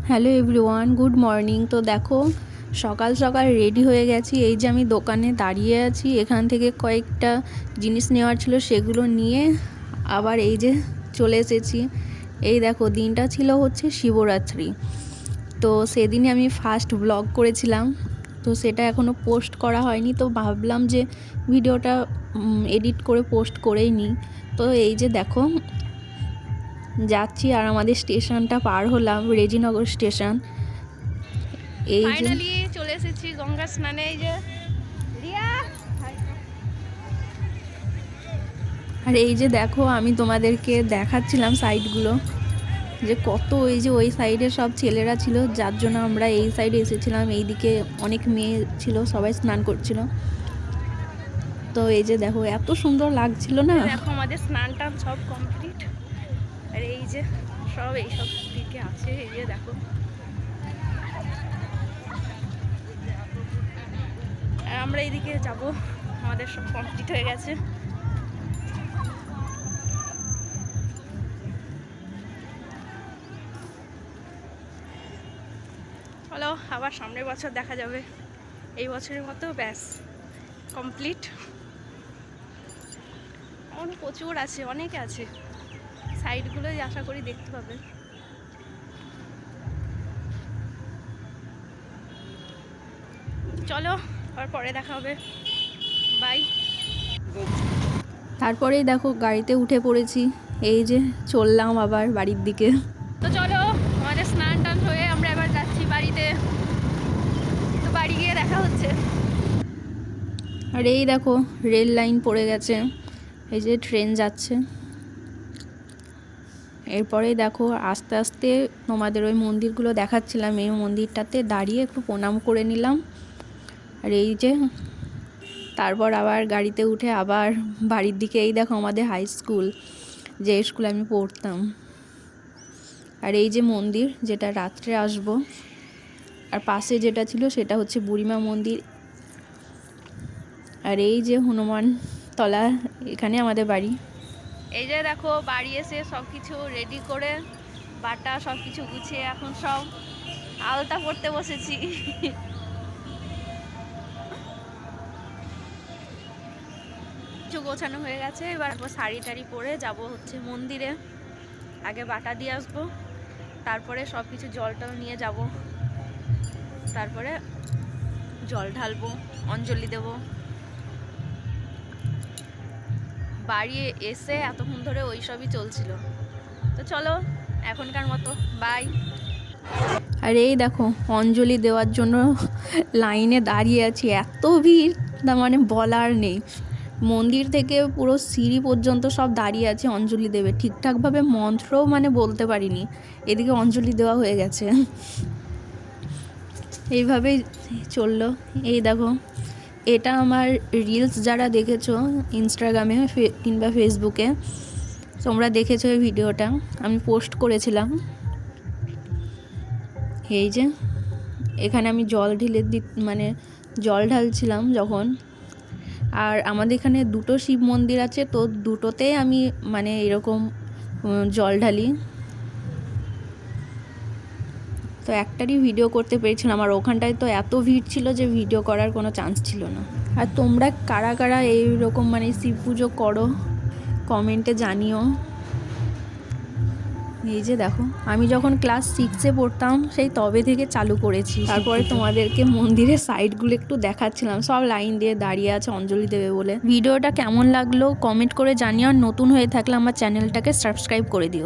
Hello everyone, good morning. তো দেখো সকাল সকাল রেডি হয়ে গেছি। এই যে আমি দোকানে দাঁড়িয়ে আছি, এখান থেকে কয়েকটা জিনিস নেওয়ার ছিল, সেগুলো নিয়ে আবার এই যে চলে এসেছি। এই দেখো, দিনটা ছিল হচ্ছে শিবরাত্রি। তো সেদিনে আমি ফার্স্ট ব্লগ করেছিলাম, তো সেটা এখনও পোস্ট করা হয়নি। তো ভাবলাম যে ভিডিওটা এডিট করে পোস্ট করেই নিই। তো এই যে দেখো যাচ্ছি, আর আমাদের স্টেশনটা পার হলাম, রেজিনগর স্টেশন। এই ফাইনালি চলে এসেছি গঙ্গা স্নানে। এই যে রিয়া, আর এই যে দেখো, আমি তোমাদেরকে দেখাচ্ছিলাম সাইডগুলো, যে কত এই যে ওই সাইডে সব ছেলেরা ছিল, যার জন্য আমরা এই সাইডে এসেছিলাম। এইদিকে অনেক মেয়ে ছিল, সবাই স্নান করছিল। তো এই যে দেখো এত সুন্দর লাগছিল না। দেখো আমাদের স্নানটা সব কমপ্লিট, আর এই যে সব এইসব দিকে আছে। এই যে দেখো, আর আমরা এইদিকে যাব, আমাদের সব কমপ্লিট হয়ে গেছে। হলো, আবার সামনের বছর দেখা যাবে। এই বছরের মতো ব্যাস কমপ্লিট। এখন প্রচুর আছে, অনেক আছে, সাইডগুলোই আশা করি দেখতে পাবে। চলো, আবার পরে দেখা হবে, বাই। তারপরেই দেখো গাড়িতে উঠে পড়েছি, এই যে চললাম আবার বাড়ির দিকে। তো চলো, আমাদের স্নান টান হয়ে আমরা এবার যাচ্ছি বাড়িতে। তো বাড়ি গিয়ে দেখা হচ্ছে। আর এই দেখো রেল লাইন পড়ে গেছে, এই যে ট্রেন যাচ্ছে। এরপরেই দেখো আস্তে আস্তে তোমাদের ওই মন্দিরগুলো দেখাচ্ছিলাম, এই মন্দিরটাতে দাঁড়িয়ে একটু প্রণাম করে নিলাম। আর এই যে তারপর আবার গাড়িতে উঠে আবার বাড়ির দিকে। এই দেখো আমাদের হাই স্কুল, যে স্কুলে আমি পড়তাম। আর এই যে মন্দির, যেটা রাত্রে আসবো। আর পাশে যেটা ছিল সেটা হচ্ছে বুড়িমা মন্দির। আর এই যে হনুমান তলা, এখানে আমাদের বাড়ি। এই যে দেখো বাড়ি এসে সব কিছু রেডি করে, বাটা সব কিছু গুছিয়ে এখন সব আলতা পরতে বসেছি। কিছু গোছানো হয়ে গেছে, এবার শাড়ি টাড়ি পরে যাব হচ্ছে মন্দিরে। আগে বাটা দিয়ে আসবো, তারপরে সব কিছু জল টল নিয়ে যাব, তারপরে জল ঢালবো, অঞ্জলি দেব। বাড়ি এসে এতক্ষণ ধরে ওই সবই চলছিল। তো চলো এখনকার মতো বাই। আর এই দেখো অঞ্জলি দেওয়ার জন্য লাইনে দাঁড়িয়ে আছি, এত ভিড় না মানে বলার নেই। মন্দির থেকে পুরো সিঁড়ি পর্যন্ত সব দাঁড়িয়ে আছে অঞ্জলি দেবে। ঠিকঠাকভাবে মন্ত্রও মানে বলতে পারিনি, এদিকে অঞ্জলি দেওয়া হয়ে গেছে। এইভাবেই চললো। এই দেখো, এটা আমার রিলস যারা দেখেছো ইনস্টাগ্রামে কিংবা ফেসবুকে, তোমরা দেখেছো এই ভিডিওটা, আমি পোস্ট করেছিলাম। এই যে এখানে আমি জল ঢেলে মানে জল ঢালছিলাম যখন। আর আমাদের এখানে দুটো শিব মন্দির আছে, তো দুটোতেই আমি মানে এরকম জল ঢালি। তো একটারই ভিডিও করতে পেরেছিলাম, আর ওখানটায় তো এত ভিড় ছিল যে ভিডিও করার কোনো চান্স ছিল না। আর তোমরা কারা কারা এইরকম মানে শিব পুজো করো কমেন্টে জানিও। এই যে দেখো, আমি যখন ক্লাস 6-এ পড়তাম সেই তবে থেকে চালু করেছি। তারপরে তোমাদেরকে মন্দিরের সাইডগুলো একটু দেখাচ্ছিলাম, সব লাইন দিয়ে দাঁড়িয়ে আছে অঞ্জলি দেবে বলে। ভিডিওটা কেমন লাগলো কমেন্ট করে জানিও, আর নতুন হয়ে থাকলে আমার চ্যানেলটাকে সাবস্ক্রাইব করে দিও।